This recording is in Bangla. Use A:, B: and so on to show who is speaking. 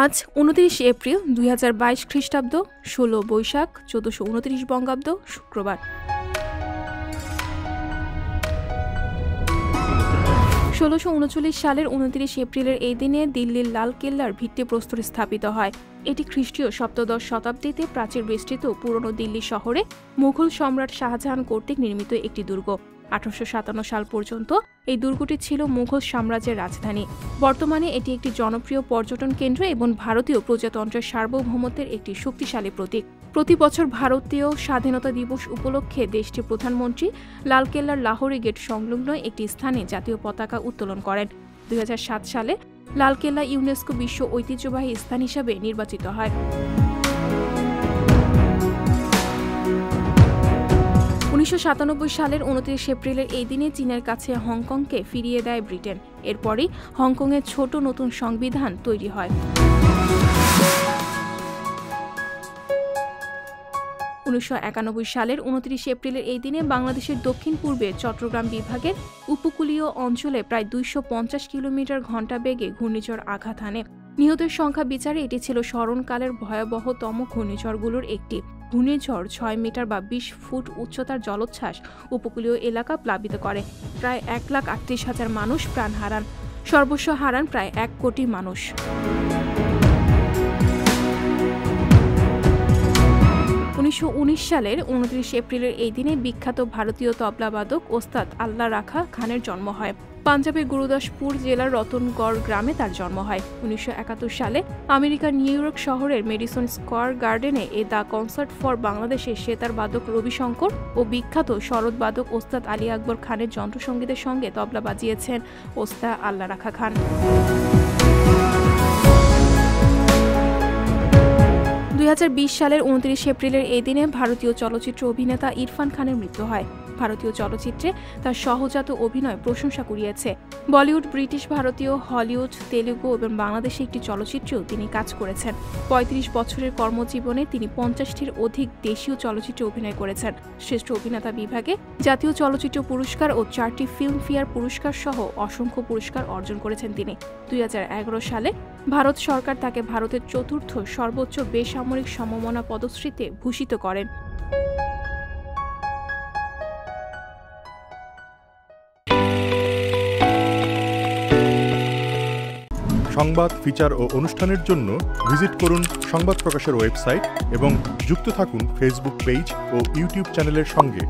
A: আজ ২৯ এপ্রিল ২০২২ খ্রিস্টাব্দ ১৬ বৈশাখ ১৪২৯ বঙ্গাব্দ শুক্রবার। ১৬৩৯ সালের ২৯ এপ্রিলের এই দিনে দিল্লির লালকেল্লার ভিত্তিপ্রস্তর স্থাপিত হয়। এটি খ্রিস্টীয় সপ্তদশ শতাব্দীতে প্রাচীর বেষ্টিত পুরনো দিল্লি শহরে মুঘল সম্রাট শাহজাহান কর্তৃক নির্মিত একটি দুর্গ। ১৮৫৭ সাল পর্যন্ত এই দুর্গটি ছিল মুঘল সাম্রাজ্যের রাজধানী। বর্তমানে এটি একটি জনপ্রিয় পর্যটন কেন্দ্র এবং ভারতীয় প্রজাতন্ত্রের সার্বভৌমত্বের একটি শক্তিশালী প্রতীক। প্রতি বছর ভারতীয় স্বাধীনতা দিবস উপলক্ষে দেশটির প্রধানমন্ত্রী লালকেল্লার লাহোরি গেট সংলগ্ন একটি স্থানে জাতীয় পতাকা উত্তোলন করেন। ২০০৭ সালে লালকেল্লা ইউনেস্কো বিশ্ব ঐতিহ্যবাহী স্থান হিসাবে নির্বাচিত হয়। ১৯৯৭ সালের ২৯ এপ্রিলের এই দিনে চীনের কাছে হংকংকে ফিরিয়ে দেয় ব্রিটেন। এরপরই হংকংয়ের ছোট নতুন সংবিধান তৈরি হয়। ১৯৯১ সালের ২৯ এপ্রিলের এই দিনে বাংলাদেশের দক্ষিণ পূর্বে চট্টগ্রাম বিভাগের উপকূলীয় অঞ্চলে প্রায় ২৫০ কিলোমিটার ঘণ্টা বেগে ঘূর্ণিঝড় আঘাত হানে। নিহতের সংখ্যা বিচারে এটি ছিল স্মরণকালের ভয়াবহতম ঘূর্ণিঝড়গুলোর একটি। ঘূর্ণিঝড় ৬ মিটার বা ২০ ফুট উচ্চতার জলোচ্ছ্বাস উপকূলীয় এলাকা প্লাবিত করে। প্রায় ১,৩৮,০০০ মানুষ প্রাণ হারান। সর্বস্ব হারান প্রায় ১ কোটি মানুষ। ১৯১৯ সালের ২৯ এপ্রিলের এই দিনে বিখ্যাত ভারতীয় তবলাবাদক ওস্তাদ আল্লাহ রাখা খানের জন্ম হয়। পাঞ্জাবের গুরুদাসপুর জেলার রতনগড় গ্রামে তার জন্ম হয়। ১৯৭১ সালে আমেরিকার নিউ ইয়র্ক শহরের মেডিসন স্কোয়ার গার্ডেনে দ্য কনসার্ট ফর বাংলাদেশের সেতার বাদক রবিশঙ্কর ও বিখ্যাত সরোদ বাদক ওস্তাদ আলী আকবর খানের যন্ত্রসঙ্গীতের সঙ্গে তবলা বাজিয়েছেন ওস্তাদ আল্লাহ রাখা খান। ২০২০ সালের ২৯ এপ্রিলের এই দিনে ভারতীয় চলচ্চিত্র অভিনেতা ইরফান খানের মৃত্যু হয়। ভারতীয় চলচ্চিত্রে তার সহজাত অভিনয় প্রশংসা কুড়িয়েছে। বলিউড, ব্রিটিশ ভারতীয়, হলিউড, তেলুগু এবং বাংলাদেশে একটি চলচ্চিত্রেও তিনি কাজ করেছেন। ৩৫ বছরের কর্মজীবনে তিনি ৫০টির অধিক দেশীয় চলচ্চিত্রে অভিনয় করেছেন। শ্রেষ্ঠ অভিনেতা বিভাগে জাতীয় চলচ্চিত্র পুরস্কার ও ৪টি ফিল্মফেয়ার পুরস্কার সহ অসংখ্য পুরস্কার অর্জন করেছেন তিনি। ২০১১ সালে ভারত সরকার তাকে ভারতের চতুর্থ সর্বোচ্চ বেসামরিক সম্মাননা পদশ্রীতে ভূষিত করেন।
B: সংবাদ, ফিচার ও অনুষ্ঠানের জন্য ভিজিট করুন সংবাদ প্রকাশের ওয়েবসাইট এবং যুক্ত থাকুন ফেসবুক পেজ ও ইউটিউব চ্যানেলের সঙ্গে।